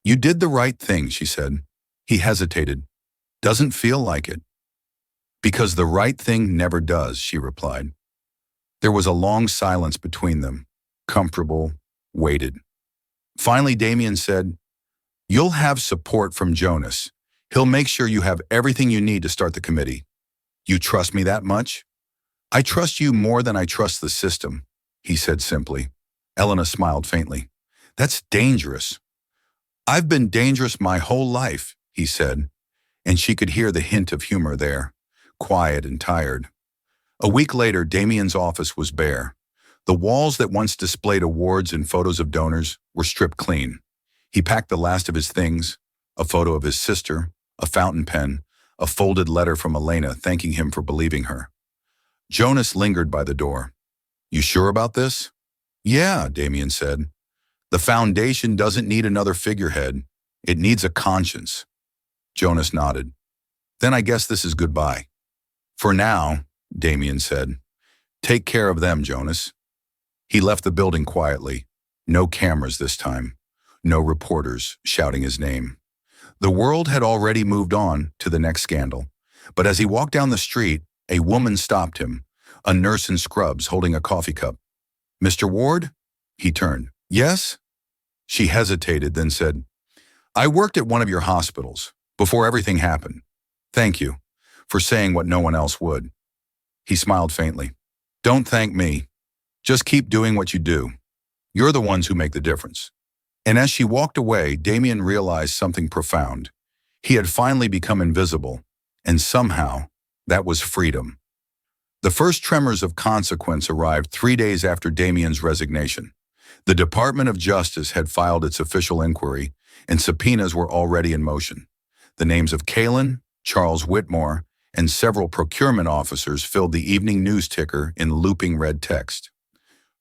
"You did the right thing," she said. He hesitated. "Doesn't feel like it." "Because the right thing never does," she replied. There was a long silence between them, comfortable, weighted. Finally, Damien said, "You'll have support from Jonas. He'll make sure you have everything you need to start the committee." "You trust me that much?" "I trust you more than I trust the system," he said simply. Elena smiled faintly. "That's dangerous." "I've been dangerous my whole life," he said, and she could hear the hint of humor there, quiet and tired. A week later, Damien's office was bare. The walls that once displayed awards and photos of donors were stripped clean. He packed the last of his things, a photo of his sister, a fountain pen, a folded letter from Elena thanking him for believing her. Jonas lingered by the door. "You sure about this?" "Yeah," Damien said. "The foundation doesn't need another figurehead. It needs a conscience." Jonas nodded. "Then I guess this is goodbye." "For now," Damien said. "Take care of them, Jonas." He left the building quietly. No cameras this time. No reporters shouting his name. The world had already moved on to the next scandal. But as he walked down the street, a woman stopped him, a nurse in scrubs holding a coffee cup. "Mr. Ward?" He turned. "Yes?" She hesitated, then said, "I worked at one of your hospitals before everything happened. Thank you for saying what no one else would." He smiled faintly. "Don't thank me. Just keep doing what you do. You're the ones who make the difference." And as she walked away, Damien realized something profound. He had finally become invisible, and somehow that was freedom. The first tremors of consequence arrived 3 days after Damien's resignation. The Department of Justice had filed its official inquiry, and subpoenas were already in motion. The names of Kalin, Charles Whitmore, and several procurement officers filled the evening news ticker in looping red text.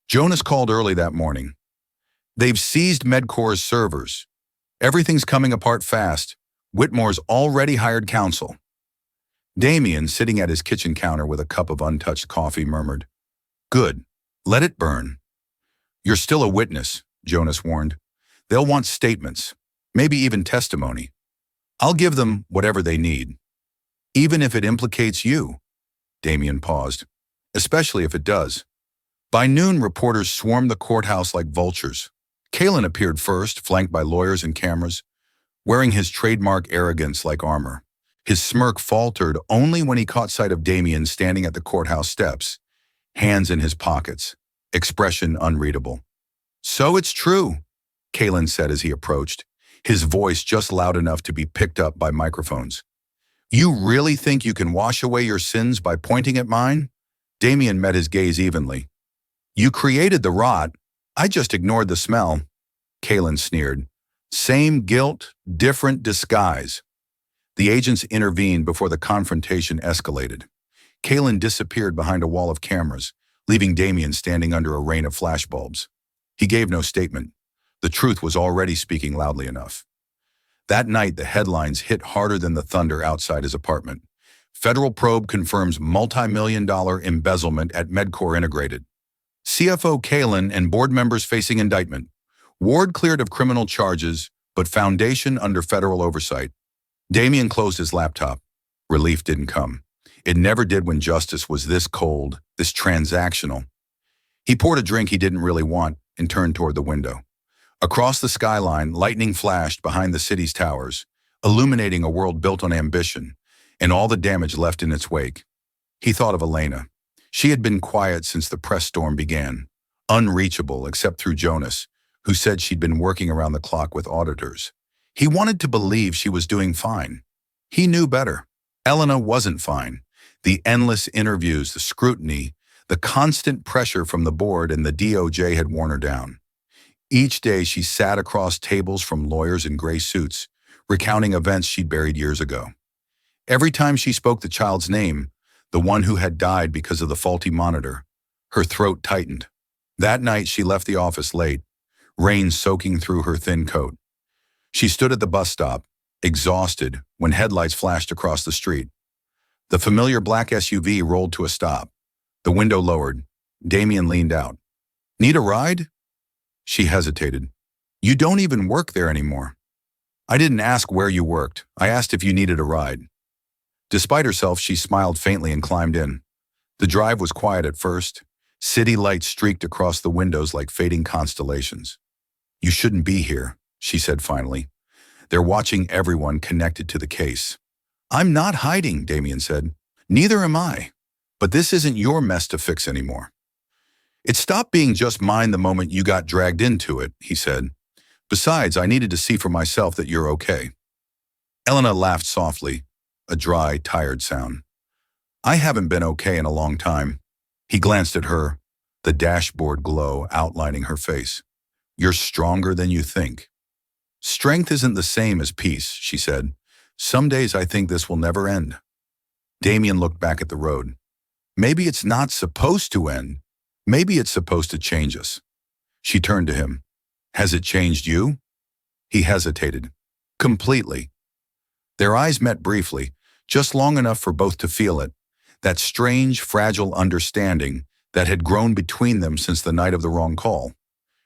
Jonas called early that morning. "They've seized Medcor's servers. Everything's coming apart fast. Whitmore's already hired counsel." Damien, sitting at his kitchen counter with a cup of untouched coffee, murmured, "Good. Let it burn." "You're still a witness," Jonas warned. "They'll want statements, maybe even testimony. I'll give them whatever they need." "Even if it implicates you?" Damien paused. "Especially if it does." By noon, reporters swarmed the courthouse like vultures. Kalin appeared first, flanked by lawyers and cameras, wearing his trademark arrogance like armor. His smirk faltered only when he caught sight of Damien standing at the courthouse steps, hands in his pockets, expression unreadable. "So it's true," Kalin said as he approached, his voice just loud enough to be picked up by microphones. "You really think you can wash away your sins by pointing at mine?" Damien met his gaze evenly. "You created the rot. I just ignored the smell." Kalin sneered. "Same guilt, different disguise." The agents intervened before the confrontation escalated. Kalin disappeared behind a wall of cameras, leaving Damien standing under a rain of flashbulbs. He gave no statement. The truth was already speaking loudly enough. That night, the headlines hit harder than the thunder outside his apartment. Federal probe confirms multi-million-dollar embezzlement at Medcor Integrated. CFO Kalin and board members facing indictment. Ward cleared of criminal charges, but foundation under federal oversight. Damien closed his laptop. Relief didn't come. It never did when justice was this cold, this transactional. He poured a drink he didn't really want and turned toward the window. Across the skyline, lightning flashed behind the city's towers, illuminating a world built on ambition and all the damage left in its wake. He thought of Elena. She had been quiet since the press storm began, unreachable except through Jonas, who said she'd been working around the clock with auditors. He wanted to believe she was doing fine. He knew better. Elena wasn't fine. The endless interviews, the scrutiny, the constant pressure from the board and the DOJ had worn her down. Each day she sat across tables from lawyers in gray suits, recounting events she'd buried years ago. Every time she spoke the child's name, the one who had died because of the faulty monitor, her throat tightened. That night she left the office late, rain soaking through her thin coat. She stood at the bus stop, exhausted, when headlights flashed across the street. The familiar black SUV rolled to a stop. The window lowered. Damien leaned out. "Need a ride?" She hesitated. "You don't even work there anymore." "I didn't ask where you worked. I asked if you needed a ride." Despite herself, she smiled faintly and climbed in. The drive was quiet at first. City lights streaked across the windows like fading constellations. "You shouldn't be here," she said finally. "They're watching everyone connected to the case." "I'm not hiding," Damien said. "Neither am I. But this isn't your mess to fix anymore." "It stopped being just mine the moment you got dragged into it," he said. "Besides, I needed to see for myself that you're okay." Elena laughed softly, a dry, tired sound. "I haven't been okay in a long time." He glanced at her, the dashboard glow outlining her face. "You're stronger than you think." "Strength isn't the same as peace," she said. "Some days I think this will never end." Damien looked back at the road. "Maybe it's not supposed to end. Maybe it's supposed to change us." She turned to him. "Has it changed you?" He hesitated. "Completely." Their eyes met briefly, just long enough for both to feel it, that strange, fragile understanding that had grown between them since the night of the wrong call.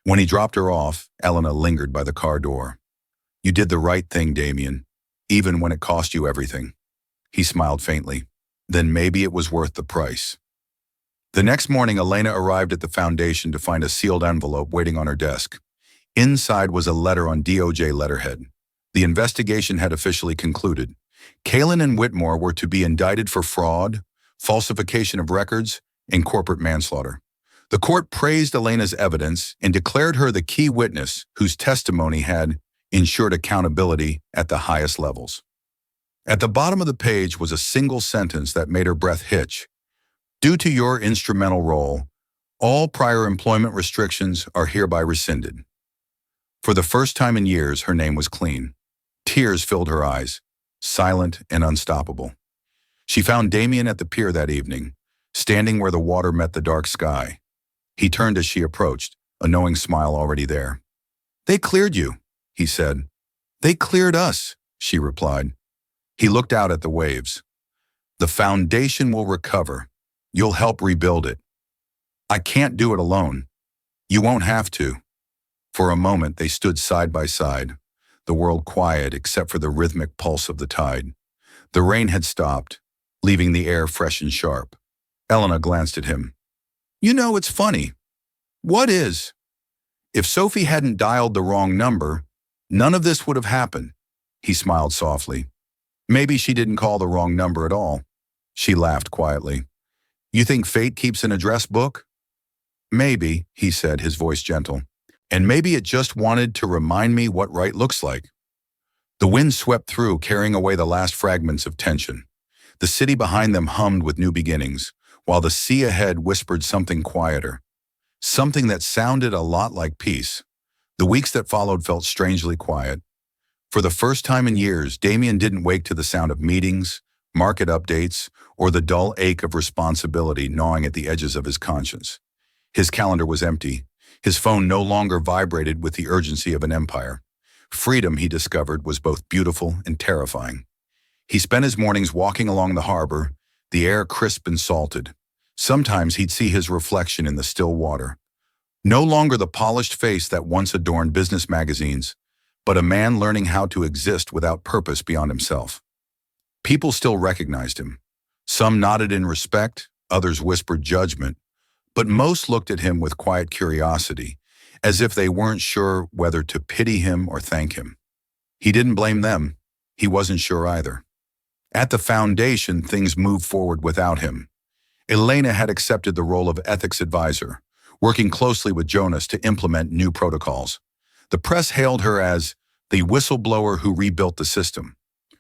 When he dropped her off, Elena lingered by the car door. "You did the right thing, Damien, even when it cost you everything." He smiled faintly. "Then maybe it was worth the price." The next morning, Elena arrived at the foundation to find a sealed envelope waiting on her desk. Inside was a letter on DOJ letterhead. The investigation had officially concluded. Kalin and Whitmore were to be indicted for fraud, falsification of records, and corporate manslaughter. The court praised Elena's evidence and declared her the key witness whose testimony had ensured accountability at the highest levels. At the bottom of the page was a single sentence that made her breath hitch. "Due to your instrumental role, all prior employment restrictions are hereby rescinded." For the first time in years, her name was clean. Tears filled her eyes, silent and unstoppable. She found Damien at the pier that evening, standing where the water met the dark sky. He turned as she approached, a knowing smile already there. "They cleared you," he said. "They cleared us," she replied. He looked out at the waves. "The foundation will recover. You'll help rebuild it." "I can't do it alone." "You won't have to." For a moment they stood side by side, the world quiet except for the rhythmic pulse of the tide. The rain had stopped, leaving the air fresh and sharp. Elena glanced at him. "You know, it's funny." "What is?" "If Sophie hadn't dialed the wrong number, none of this would have happened." He smiled softly. "Maybe she didn't call the wrong number at all." She laughed quietly. "You think fate keeps an address book?" "Maybe," he said, his voice gentle. "And maybe it just wanted to remind me what right looks like." The wind swept through, carrying away the last fragments of tension. The city behind them hummed with new beginnings, while the sea ahead whispered something quieter. Something that sounded a lot like peace. The weeks that followed felt strangely quiet. For the first time in years, Damien didn't wake to the sound of meetings, market updates, or the dull ache of responsibility gnawing at the edges of his conscience. His calendar was empty. His phone no longer vibrated with the urgency of an empire. Freedom, he discovered, was both beautiful and terrifying. He spent his mornings walking along the harbor, the air crisp and salted. Sometimes he'd see his reflection in the still water. No longer the polished face that once adorned business magazines, but a man learning how to exist without purpose beyond himself. People still recognized him. Some nodded in respect, others whispered judgment, but most looked at him with quiet curiosity, as if they weren't sure whether to pity him or thank him. He didn't blame them. He wasn't sure either. At the foundation, things moved forward without him. Elena had accepted the role of ethics advisor, working closely with Jonas to implement new protocols. The press hailed her as the whistleblower who rebuilt the system.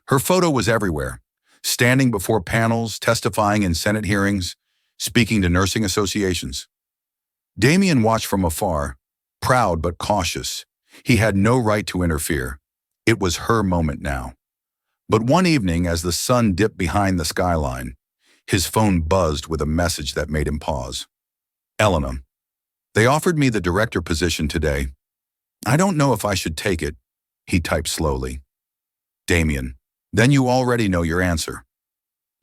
Her photo was everywhere, standing before panels, testifying in Senate hearings, speaking to nursing associations. Damien watched from afar, proud but cautious. He had no right to interfere. It was her moment now. But one evening, as the sun dipped behind the skyline, his phone buzzed with a message that made him pause. Elena, they offered me the director position today. I don't know if I should take it, he typed slowly. Damien, then you already know your answer.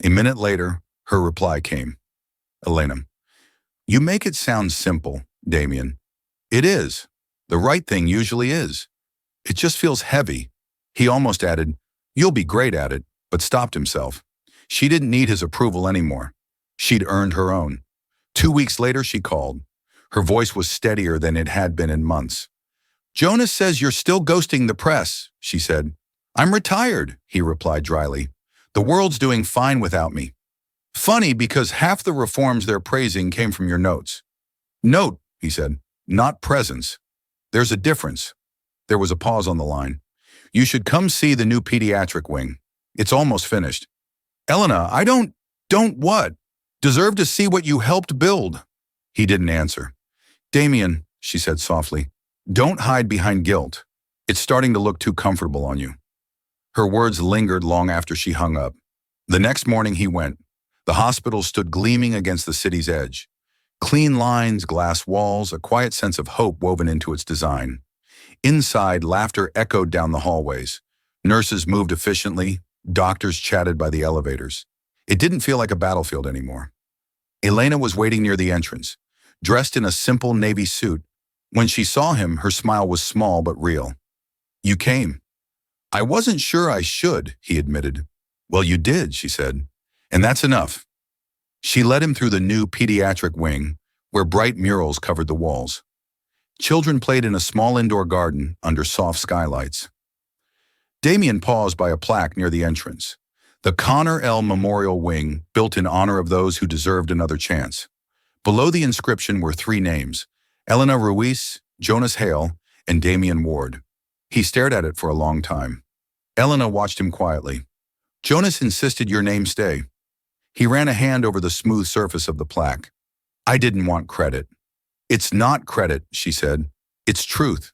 A minute later, her reply came. Elena, you make it sound simple, Damien. It is. The right thing usually is. It just feels heavy. He almost added, you'll be great at it, but stopped himself. She didn't need his approval anymore. She'd earned her own. 2 weeks later, she called. Her voice was steadier than it had been in months. Jonas says you're still ghosting the press, she said. I'm retired, he replied dryly. The world's doing fine without me. Funny because half the reforms they're praising came from your notes. Note, he said, not presence. There's a difference. There was a pause on the line. You should come see the new pediatric wing. It's almost finished. Elena, I don't what? Deserve to see what you helped build. He didn't answer. Damien, she said softly, don't hide behind guilt. It's starting to look too comfortable on you. Her words lingered long after she hung up. The next morning he went. The hospital stood gleaming against the city's edge. Clean lines, glass walls, a quiet sense of hope woven into its design. Inside, laughter echoed down the hallways. Nurses moved efficiently. Doctors chatted by the elevators. It didn't feel like a battlefield anymore. Elena was waiting near the entrance, dressed in a simple navy suit. When she saw him, her smile was small but real. You came. I wasn't sure I should, he admitted. Well, you did, she said. And that's enough. She led him through the new pediatric wing, where bright murals covered the walls. Children played in a small indoor garden under soft skylights. Damien paused by a plaque near the entrance. The Connor L. Memorial Wing, built in honor of those who deserved another chance. Below the inscription were 3 names, Elena Ruiz, Jonas Hale, and Damien Ward. He stared at it for a long time. Elena watched him quietly. Jonas insisted your name stay. He ran a hand over the smooth surface of the plaque. I didn't want credit. It's not credit, she said. It's truth.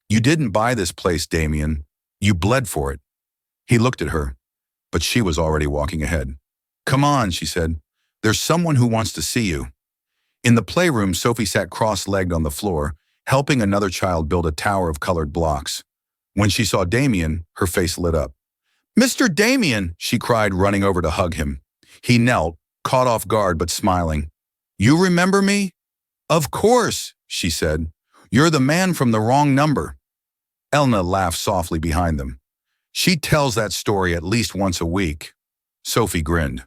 You didn't buy this place, Damien. You bled for it. He looked at her, but she was already walking ahead. Come on, she said. There's someone who wants to see you. In the playroom, Sophie sat cross-legged on the floor, helping another child build a tower of colored blocks. When she saw Damien, her face lit up. Mr. Damien, she cried, running over to hug him. He knelt, caught off guard but smiling. You remember me? Of course, she said. You're the man from the wrong number. Elena laughed softly behind them. She tells that story at least once a week. Sophie grinned.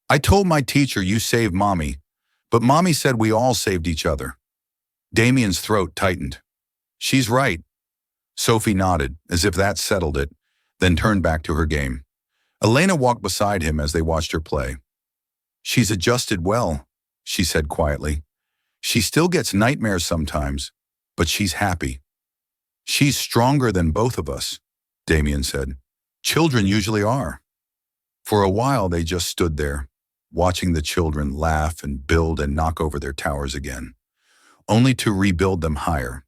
I told my teacher you saved Mommy, but Mommy said we all saved each other. Damien's throat tightened. She's right. Sophie nodded, as if that settled it, then turned back to her game. Elena walked beside him as they watched her play. She's adjusted well, she said quietly. She still gets nightmares sometimes, but she's happy. She's stronger than both of us, Damien said. Children usually are. For a while, they just stood there, watching the children laugh and build and knock over their towers again, only to rebuild them higher.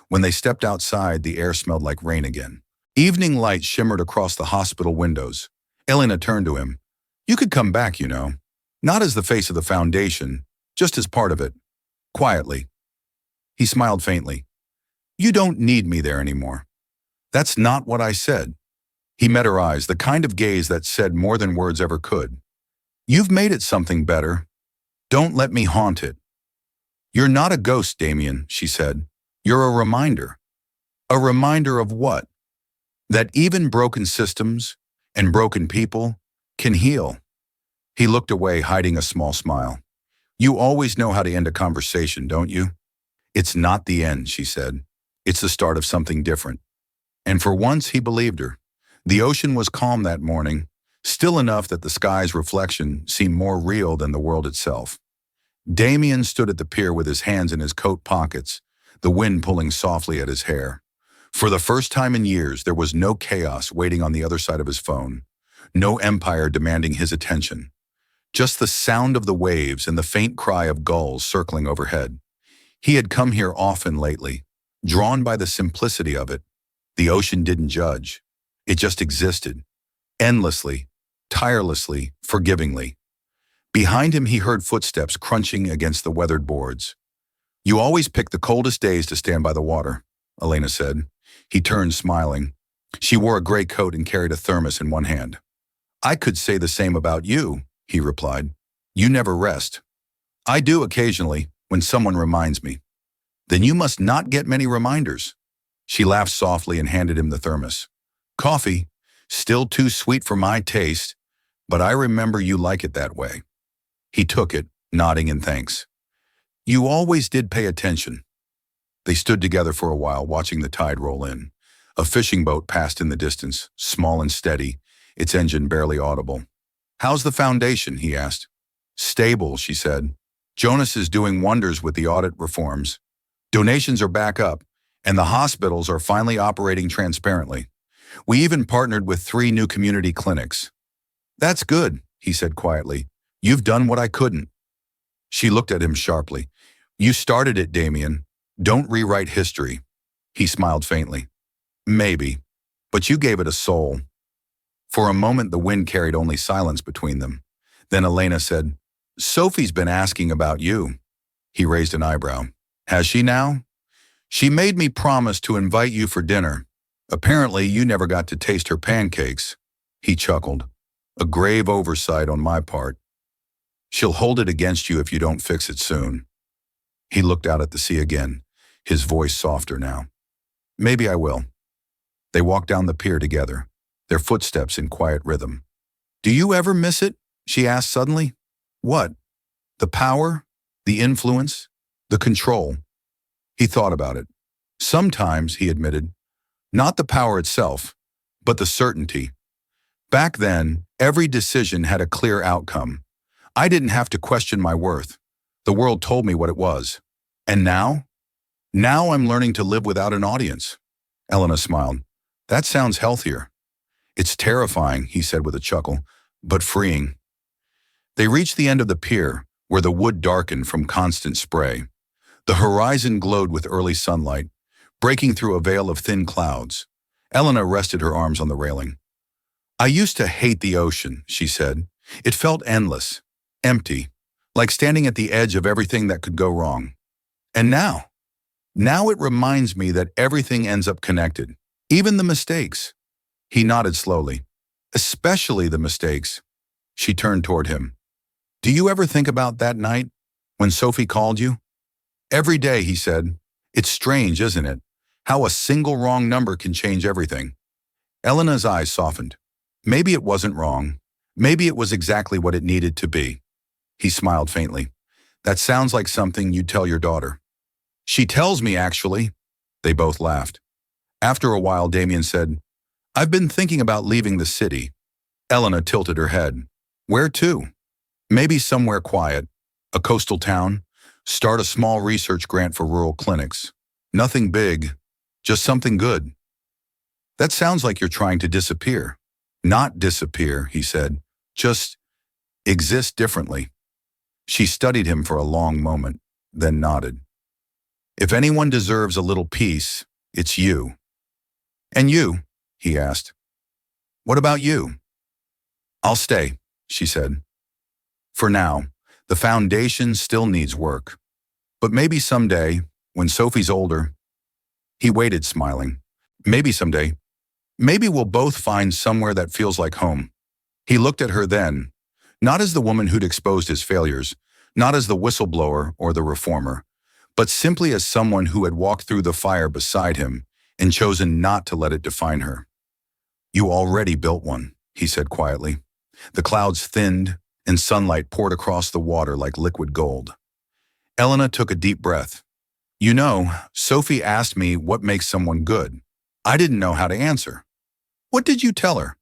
When they stepped outside, the air smelled like rain again. Evening light shimmered across the hospital windows. Elena turned to him. You could come back, you know. Not as the face of the foundation, just as part of it. Quietly. He smiled faintly. You don't need me there anymore. That's not what I said. He met her eyes, the kind of gaze that said more than words ever could. You've made it something better. Don't let me haunt it. You're not a ghost, Damien, she said. You're a reminder. A reminder of what? That even broken systems and broken people can heal. He looked away, hiding a small smile. You always know how to end a conversation, don't you? It's not the end, she said. It's the start of something different. And for once, he believed her. The ocean was calm that morning, still enough that the sky's reflection seemed more real than the world itself. Damien stood at the pier with his hands in his coat pockets, the wind pulling softly at his hair. For the first time in years, there was no chaos waiting on the other side of his phone, no empire demanding his attention. Just the sound of the waves and the faint cry of gulls circling overhead. He had come here often lately, Drawn by the simplicity of it, the ocean didn't judge. It just existed, endlessly, tirelessly, forgivingly. Behind him he heard footsteps crunching against the weathered boards. "You always pick the coldest days to stand by the water," Elena said. He turned, smiling. She wore a gray coat and carried a thermos in one hand. "I could say the same about you," he replied. "You never rest." "I do occasionally, when someone reminds me." "Then you must not get many reminders." She laughed softly and handed him the thermos. "Coffee, still too sweet for my taste, but I remember you like it that way." He took it, nodding in thanks. "You always did pay attention." They stood together for a while, watching the tide roll in. A fishing boat passed in the distance, small and steady, its engine barely audible. "How's the foundation?" he asked. "Stable," she said. "Jonas is doing wonders with the audit reforms. Donations are back up, and the hospitals are finally operating transparently. We even partnered with 3 new community clinics." "That's good," he said quietly. "You've done what I couldn't." She looked at him sharply. "You started it, Damien. Don't rewrite history." He smiled faintly. "Maybe, but you gave it a soul." For a moment the wind carried only silence between them. Then Elena said, "Sophie's been asking about you." He raised an eyebrow. "Has she now?" "She made me promise to invite you for dinner. Apparently you never got to taste her pancakes." He chuckled. "A grave oversight on my part. She'll hold it against you if you don't fix it soon." He looked out at the sea again, his voice softer now. "Maybe I will." They walked down the pier together, their footsteps in quiet rhythm. "Do you ever miss it?" she asked suddenly. "What?" "The power, the influence, the control." He thought about it. "Sometimes," he admitted, "not the power itself, but the certainty. Back then, every decision had a clear outcome. I didn't have to question my worth. The world told me what it was. And now? Now I'm learning to live without an audience." Elena smiled. "That sounds healthier." "It's terrifying," he said with a chuckle, "but freeing." They reached the end of the pier, where the wood darkened from constant spray. The horizon glowed with early sunlight, breaking through a veil of thin clouds. Elena rested her arms on the railing. "I used to hate the ocean," she said. "It felt endless, empty, like standing at the edge of everything that could go wrong. And now it reminds me that everything ends up connected, even the mistakes." He nodded slowly. "Especially the mistakes." She turned toward him. "Do you ever think about that night, when Sophie called you?" "Every day," he said. "It's strange, isn't it? How a single wrong number can change everything." Elena's eyes softened. "Maybe it wasn't wrong. Maybe it was exactly what it needed to be." He smiled faintly. "That sounds like something you'd tell your daughter." "She tells me, actually." They both laughed. After a while, Damien said, "I've been thinking about leaving the city." Elena tilted her head. "Where to?" "Maybe somewhere quiet. A coastal town. Start a small research grant for rural clinics. Nothing big, just something good." "That sounds like you're trying to disappear." "Not disappear," he said. "Just exist differently." She studied him for a long moment, then nodded. "If anyone deserves a little peace, it's you." "And you?" he asked. "What about you?" "I'll stay," she said. "For now, the foundation still needs work. But maybe someday, when Sophie's older." He waited, smiling. "Maybe someday. Maybe we'll both find somewhere that feels like home." He looked at her then, not as the woman who'd exposed his failures, not as the whistleblower or the reformer, but simply as someone who had walked through the fire beside him and chosen not to let it define her. "You already built one," he said quietly. The clouds thinned, and sunlight poured across the water like liquid gold. Elena took a deep breath. "You know, Sophie asked me what makes someone good. I didn't know how to answer." "What did you tell her?"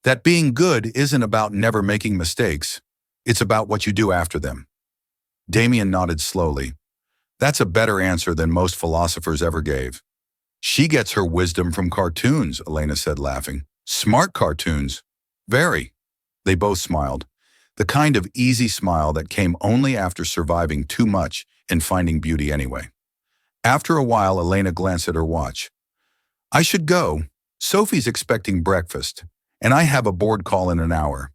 "That being good isn't about never making mistakes. It's about what you do after them." Damien nodded slowly. "That's a better answer than most philosophers ever gave." "She gets her wisdom from cartoons," Elena said, laughing. "Smart cartoons." "Very." They both smiled, the kind of easy smile that came only after surviving too much and finding beauty anyway. After a while, Elena glanced at her watch. I should go. Sophie's expecting breakfast, and I have a board call in an hour.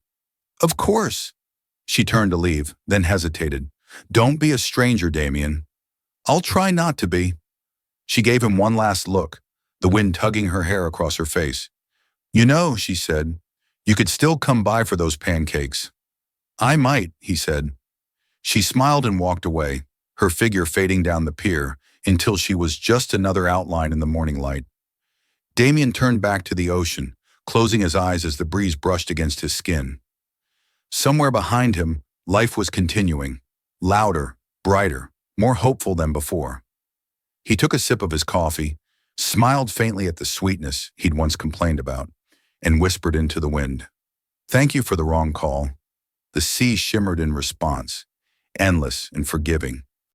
Of course. She turned to leave, then hesitated. Don't be a stranger, Damien. I'll try not to be. She gave him one last look, the wind tugging her hair across her face. You know, she said, you could still come by for those pancakes. I might, he said. She smiled and walked away, her figure fading down the pier until she was just another outline in the morning light. Damien turned back to the ocean, closing his eyes as the breeze brushed against his skin. Somewhere behind him, life was continuing, louder, brighter, more hopeful than before. He took a sip of his coffee, smiled faintly at the sweetness he'd once complained about, and whispered into the wind. Thank you for the wrong call. The sea shimmered in response, endless and forgiving.